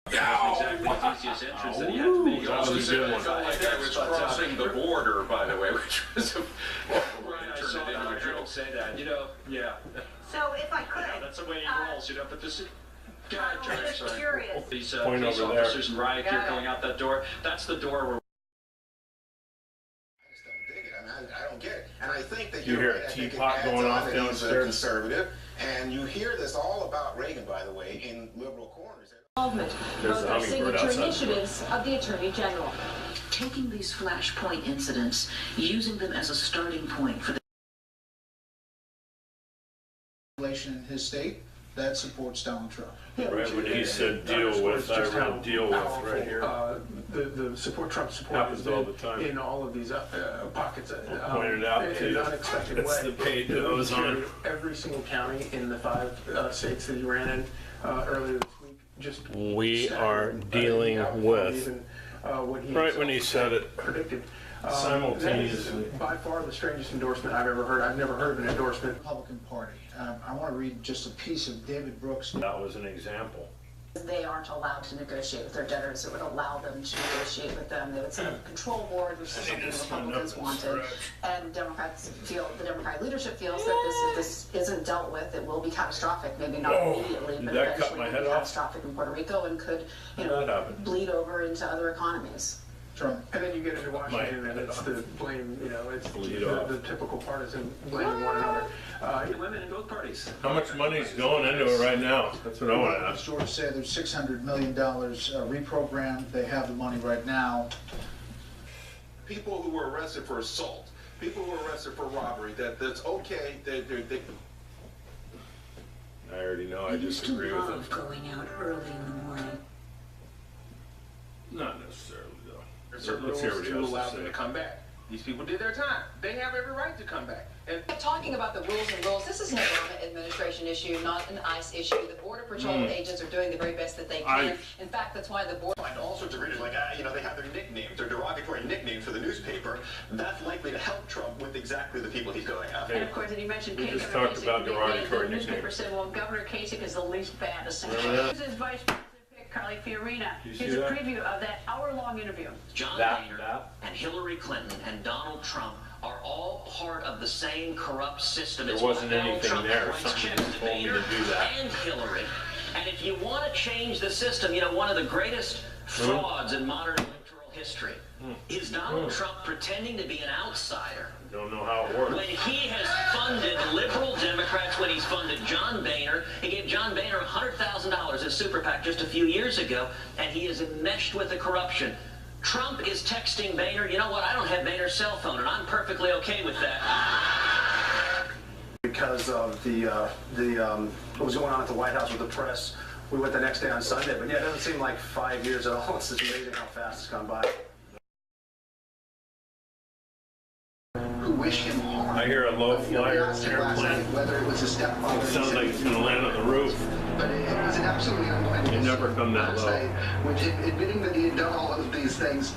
Exactly the easiest entrance that you have to make. That was a good one. I felt like I was crossing the border, by the way, which was a... I saw that Harold say that, yeah. So if I could, Yeah, that's the way he rolls, but this is... I'm just curious. These Point police over there. officers and riot gear going out that door, that's the door where... I just don't dig it. I mean, I don't get it. And I think that You you're hear right. a I think it teapot adds going on off that he's a downstairs? conservative. And you hear this all about Reagan, by the way, in liberal corners. Involvement, There's both a are hummingbird signature outside the door. initiatives of the Attorney General. Taking these flashpoint incidents, using them as a starting point for the in his state that supports Donald Trump. Right when he said deal with, I wrote deal with right here. The support, Trump support Happens all the time. in all of these pockets. Pointed out to in you. an unexpected It's way. the page that goes on. Every single county in the 5 states that he ran in earlier this week. Just We are dealing with, even, what he right when he said it, predicted. simultaneously. That is by far the strangest endorsement I've ever heard. I've never heard of an endorsement. Republican Party. I want to read just a piece of David Brooks. that was an example. They aren't allowed to negotiate with their debtors. It would allow them to negotiate with them. They would set up a control board, which is something the Republicans wanted. And Democrats feel, the Democratic leadership feels that if this isn't dealt with, it will be catastrophic. Maybe not immediately, but that cut eventually my will head be off? catastrophic in Puerto Rico and could, That happened. bleed over into other economies. Trump. And then you get into Washington, and it's the blame, it's Bleed off. the typical partisan blaming one another. Women in both parties. How much money's going into it right now? That's what I want to As ask. George said, there's $600 million reprogrammed. They have the money right now. People who were arrested for assault, people who were arrested for robbery, that's okay. They I already know I used to disagree with him. love going out early in the morning. Not necessarily, though. There's certain Let's hear rules what he to has allow to them say. to come back. These people did their time. They have every right to come back. And Talking about the rules and rules, this is an Obama administration issue, not an ICE issue. The Border Patrol agents are doing the very best that they can. In fact, that's why the Border... Find all sorts of readers like, they have their nicknames, their derogatory nicknames for the newspaper. That's likely to help Trump with exactly the people he's going after. And of course, and you mentioned We Kasich. just talked about derogatory The newspaper nicknames. said, well, Governor Kasich is the least bad, essentially. Remember that? This is Vice President pick, Carly Fiorina. You see Here's a that? preview of that hour-long interview. John Boehner and Hillary Clinton and Donald Trump are all part of the same corrupt system. There wasn't Donald anything Trump there. writes Somebody checks to told me to Boehner do that. and Hillary. And if you want to change the system, one of the greatest frauds in modern electoral history is Donald Trump pretending to be an outsider. Don't know how it works. When he has funded liberal Democrats, when he's funded John Boehner, he gave John Boehner $100,000 as super PAC just a few years ago, and he is enmeshed with the corruption. Trump is texting Boehner, you know what, I don't have Boehner's cell phone, and I'm perfectly okay with that. Because of what was going on at the White House with the press, we went the next day on Sunday. But yeah, it doesn't seem like 5 years at all. It's just amazing how fast it's gone by. Who wish him harm. I hear a low flyer Last night, airplane. whether it was his stepfather. It sounds like it's going to land on the roof. But it was an absolutely unbelievable. You never come that last low. night, which admitting that he had done all of these things.